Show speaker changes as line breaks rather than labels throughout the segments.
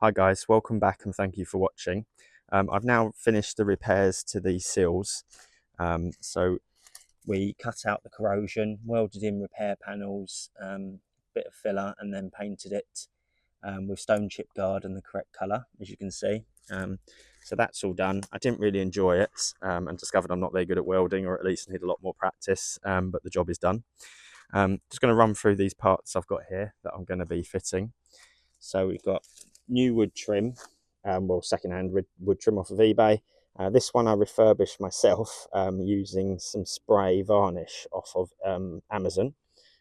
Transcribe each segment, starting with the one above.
Hi guys, welcome back and thank you for watching. I've now finished the repairs to the seals. So we cut out the corrosion, welded in repair panels, bit of filler, and then painted it with stone chip guard and the correct colour, as you can see. So that's all done. I didn't really enjoy it and discovered I'm not very good at welding, or at least need a lot more practice, but the job is done. Just going to run through these parts I've got here that I'm going to be fitting. So we've got new wood trim, well, second-hand wood trim off of eBay. This one I refurbished myself using some spray varnish off of Amazon,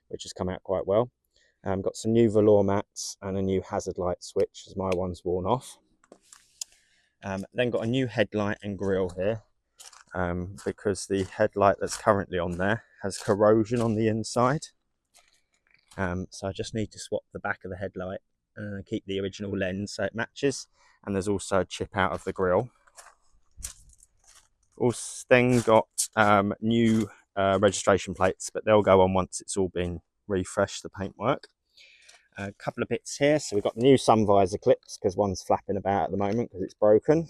which has come out quite well. Got some new velour mats and a new hazard light switch, as my one's worn off. Then got a new headlight and grille here, because the headlight that's currently on there has corrosion on the inside. So I just need to swap the back of the headlight, keep the original lens so it matches, and there's also a chip out of the grille. Also then got new registration plates, but they'll go on once it's all been refreshed, the paintwork. A couple of bits here, so we've got the new sun visor clips because one's flapping about at the moment because it's broken.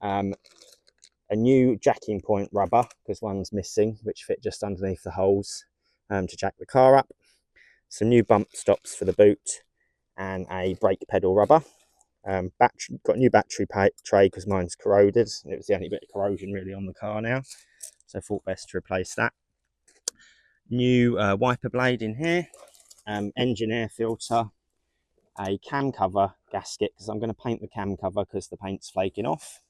A new jacking point rubber because one's missing, which fit just underneath the holes to jack the car up. Some new bump stops for the boot, and a brake pedal rubber. Got a new battery tray because mine's corroded. It was the only bit of corrosion really on the car now, so I thought best to replace that. New wiper blade in here, engine air filter, a cam cover gasket because I'm going to paint the cam cover because the paint's flaking off.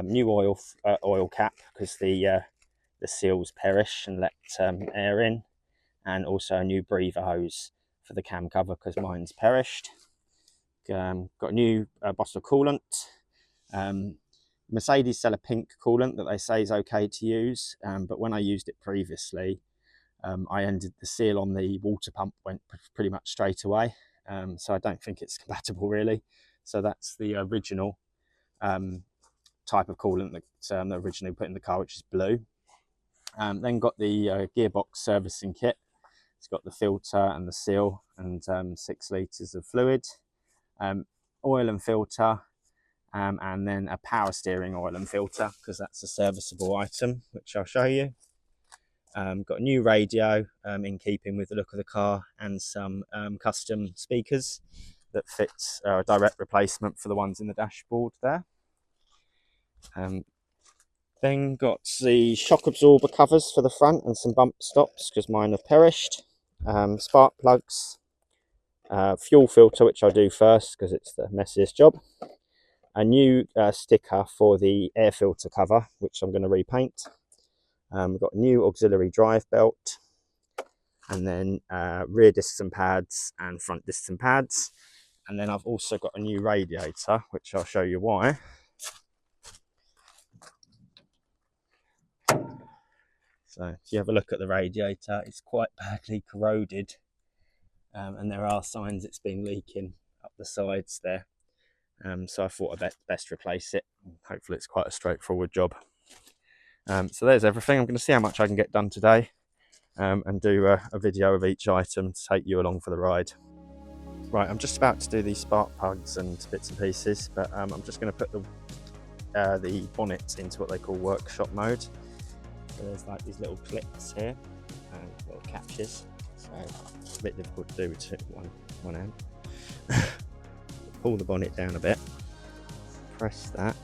New oil cap because the seals perish and let air in, and also a new breather hose for the cam cover because mine's perished. Got a new bottle of coolant. Mercedes sell a pink coolant that they say is okay to use, but when I used it previously, the seal on the water pump went pretty much straight away, so I don't think it's compatible really. So that's the original type of coolant that they originally put in the car, which is blue. Then got the gearbox servicing kit. It's got the filter and the seal and 6 litres of fluid, oil and filter, and then a power steering oil and filter because that's a serviceable item, which I'll show you. Got a new radio in keeping with the look of the car, and some custom speakers that fits a direct replacement for the ones in the dashboard there. Then got the shock absorber covers for the front and some bump stops because mine have perished. Spark plugs, fuel filter, which I'll do first because it's the messiest job. A new sticker for the air filter cover, which I'm going to repaint. We've got a new auxiliary drive belt, and then rear discs and pads and front discs and pads. And then I've also got a new radiator, which I'll show you why. So if you have a look at the radiator, it's quite badly corroded, and there are signs it's been leaking up the sides there. So I thought I'd best replace it. Hopefully it's quite a straightforward job. So there's everything. I'm going to see how much I can get done today, and do a video of each item to take you along for the ride. Right, I'm just about to do these spark plugs and bits and pieces, but I'm just going to put the bonnet into what they call workshop mode. So there's like these little clips here, little catches, so it's a bit difficult to do with one hand. Pull the bonnet down a bit, press that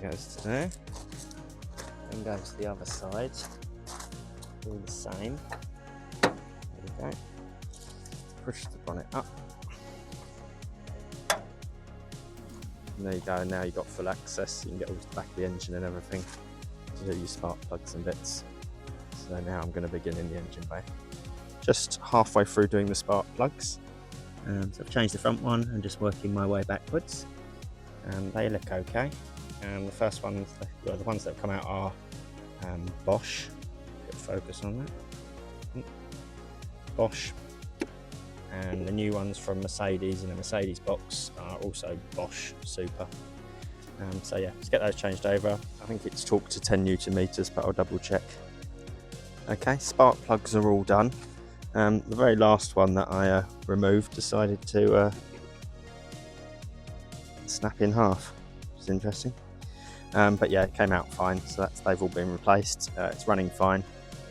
goes to there, then goes to the other side, do the same, there we go, push the bonnet up, and there you go. Now you've got full access, you can get all to the back of the engine and everything to do your spark plugs and bits. So now I'm going to begin in the engine bay. Just halfway through doing the spark plugs, so I've changed the front one and just working my way backwards. They look okay. The first ones, the ones that have come out are Bosch. Get focus on that. Bosch. And the new ones from Mercedes in a Mercedes box are also Bosch Super. So yeah, let's get those changed over. I think it's torqued to 10 Newton meters, but I'll double check. Okay, spark plugs are all done. The very last one that I removed decided to snap in half, which is interesting. But yeah, it came out fine, so they've all been replaced. It's running fine.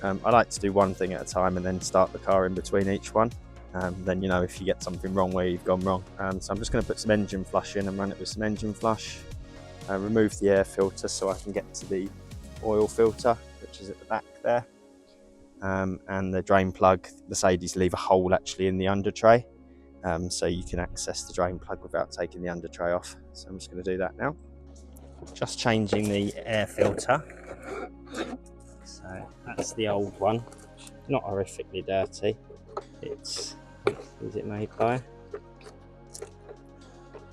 I like to do one thing at a time and then start the car in between each one. Then you know if you get something wrong where you've gone wrong. So I'm just going to put some engine flush in and run it with some engine flush. Remove the air filter so I can get to the oil filter, which is at the back there. And the drain plug, Mercedes leave a hole actually in the under tray, so you can access the drain plug without taking the under tray off. So I'm just going to do that now. Just changing the air filter. So that's the old one, not horrifically dirty. Who's it made by?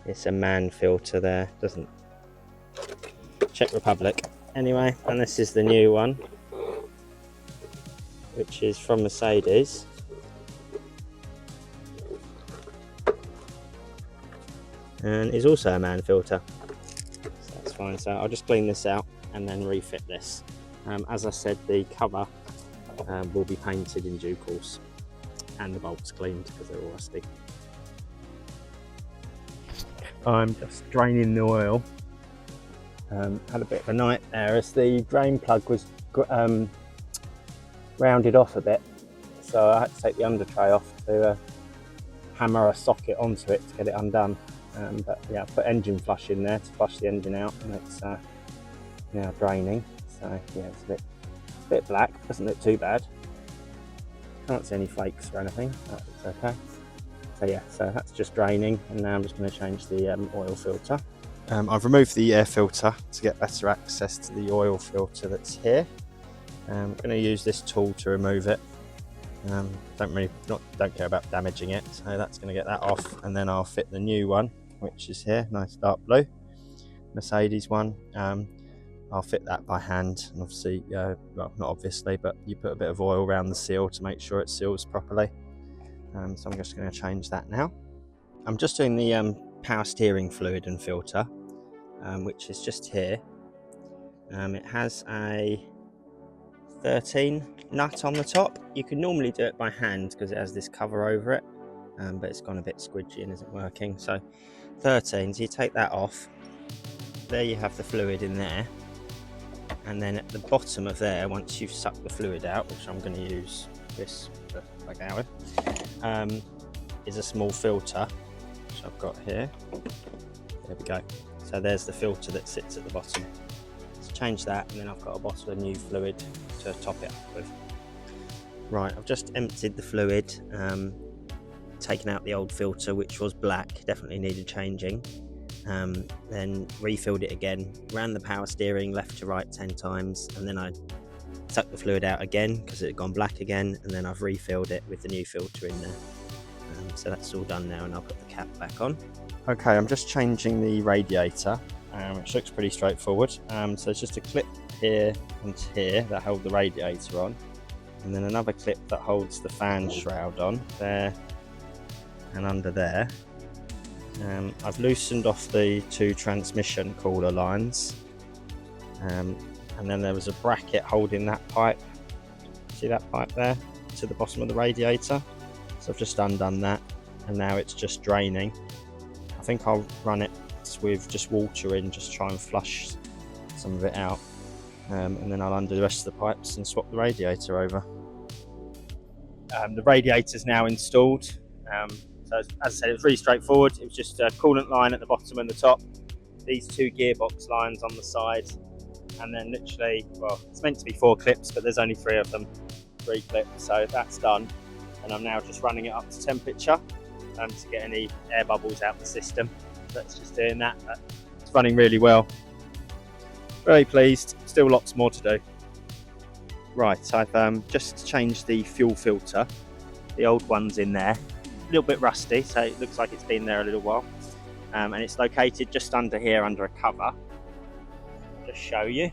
It's a MAN filter there, doesn't Czech Republic. Anyway, and this is the new one, which is from Mercedes. And is also a MAN filter. So that's fine. So I'll just clean this out and then refit this. As I said, the cover will be painted in due course, and the bolts cleaned because they're all rusty. I'm just draining the oil. Had a bit of a night there as the drain plug was rounded off a bit, so I had to take the under tray off to hammer a socket onto it to get it undone. But yeah, I put engine flush in there to flush the engine out, and it's now draining. So yeah, it's a bit black, doesn't look too bad. Can't see any flakes or anything, but it's okay. So yeah, so that's just draining, and now I'm just going to change the oil filter. I've removed the air filter to get better access to the oil filter that's here. I'm going to use this tool to remove it. Don't care about damaging it, so that's going to get that off, and then I'll fit the new one, which is here, nice dark blue, Mercedes one. I'll fit that by hand, and obviously, well, not obviously, but you put a bit of oil around the seal to make sure it seals properly. So I'm just going to change that now. I'm just doing the power steering fluid and filter, which is just here. It has a 13 nut on the top. You can normally do it by hand because it has this cover over it, but it's gone a bit squidgy and isn't working. So 13, so you take that off. There you have the fluid in there, and then at the bottom of there, once you've sucked the fluid out, which I'm going to use this to plug out with, is a small filter which I've got here. There we go. So there's the filter that sits at the bottom. So change that, and then I've got a bottle of new fluid to top it up with. Right, I've just emptied the fluid, taken out the old filter, which was black, definitely needed changing. Then refilled it again, ran the power steering left to right 10 times, and then I sucked the fluid out again because it had gone black again, and then I've refilled it with the new filter in there. So that's all done now, and I'll put the cap back on. Okay, I'm just changing the radiator, which looks pretty straightforward. So it's just a clip here and here that hold the radiator on, and then another clip that holds the fan shroud on there and under there. I've loosened off the 2 transmission cooler lines, and then there was a bracket holding that pipe. See that pipe there to the bottom of the radiator? So I've just undone that, and now it's just draining. I think I'll run it with just water in, just try and flush some of it out, and then I'll undo the rest of the pipes and swap the radiator over. The radiator's now installed. So as I said, it was really straightforward. It was just a coolant line at the bottom and the top, these 2 gearbox lines on the side, and then literally, well, it's meant to be 4 clips, but there's only 3 of them, 3 clips, so that's done. And I'm now just running it up to temperature to get any air bubbles out the system. That's just doing that. It's running really well. Very pleased. Still lots more to do. Right, I've just changed the fuel filter. The old one's in there. A little bit rusty, so it looks like it's been there a little while. And it's located just under here, under a cover. I'll just show you.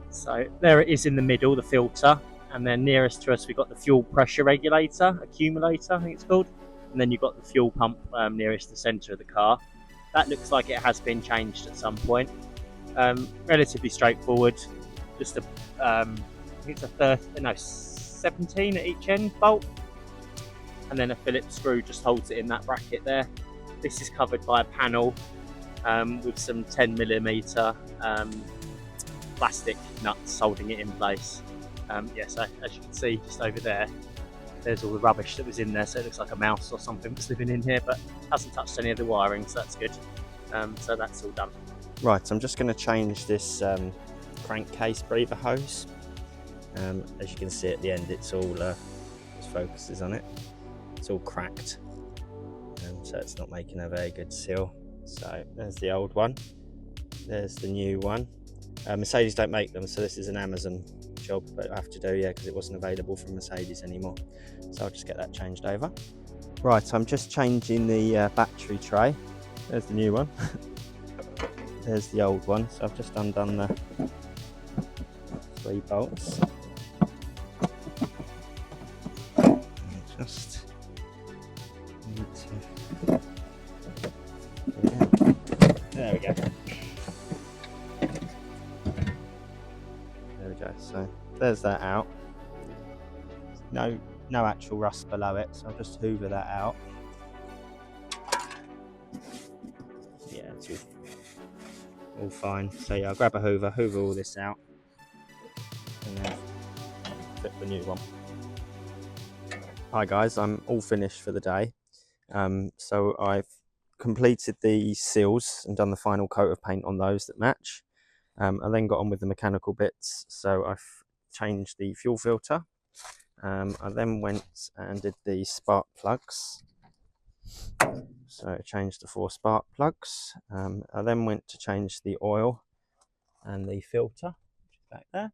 So there it is in the middle, the filter. And then nearest to us, we've got the fuel pressure regulator, accumulator, I think it's called. And then you've got the fuel pump nearest the centre of the car. That looks like it has been changed at some point. Relatively straightforward. Just a, I think it's 17 at each end bolt. And then a Phillips screw just holds it in that bracket there. This is covered by a panel with some 10mm plastic nuts holding it in place. Yeah, so as you can see just over there, there's all the rubbish that was in there, so it looks like a mouse or something was living in here, but hasn't touched any of the wiring, so that's good. So that's all done. Right, I'm just going to change this crankcase breather hose. As you can see at the end, it's all just focuses on it. It's all cracked, so it's not making a very good seal. So there's the old one. There's the new one. Mercedes don't make them, so this is an Amazon job, but I have to do, yeah, because it wasn't available from Mercedes anymore. So I'll just get that changed over. Right, I'm just changing the battery tray. There's the new one. There's the old one. So I've just undone the 3 bolts. Just need to. Yeah. There we go. There we go. So there's that out. No actual rust below it, so I'll just hoover that out. Yeah, it's all fine. So yeah, I'll grab a hoover all this out, and then fit the new one. Hi guys, I'm all finished for the day. So I've completed the seals and done the final coat of paint on those that match. I then got on with the mechanical bits, so I've changed the fuel filter. I then went and did the spark plugs. So I changed the 4 spark plugs. I then went to change the oil and the filter, which is back there.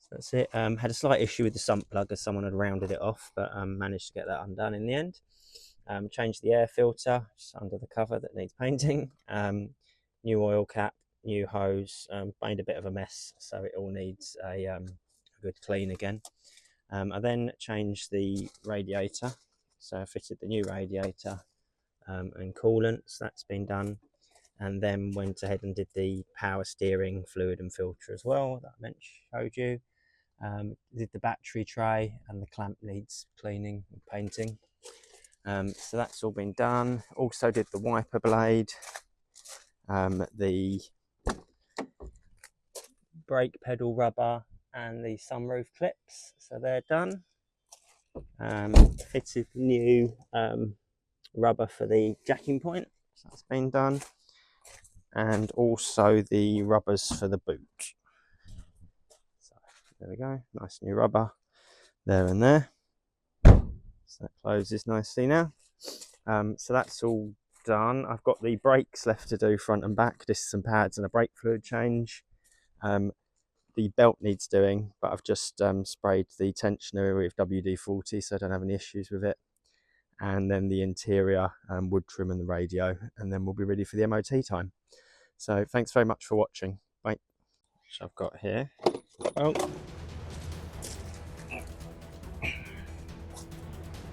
So that's it. Had a slight issue with the sump plug as someone had rounded it off, but managed to get that undone in the end. Changed the air filter just under the cover that needs painting. New oil cap, new hose. Made a bit of a mess, so it all needs a good clean again. I then changed the radiator, so I fitted the new radiator and coolant, so that's been done, and then went ahead and did the power steering fluid and filter as well that I showed you. Did the battery tray, and the clamp needs cleaning and painting. So that's all been done. Also did the wiper blade, the brake pedal rubber, and the sunroof clips, so they're done. Fitted new rubber for the jacking point, so that's been done, and also the rubbers for the boot. So there we go, nice new rubber there and there. So that closes nicely now. So that's all done. I've got the brakes left to do front and back, just some pads and a brake fluid change. The belt needs doing, but I've just sprayed the tensioner with WD-40, so I don't have any issues with it. And then the interior wood trim and the radio, and then we'll be ready for the MOT time. So thanks very much for watching. Bye. So I've got here,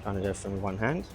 trying to do it from one hand.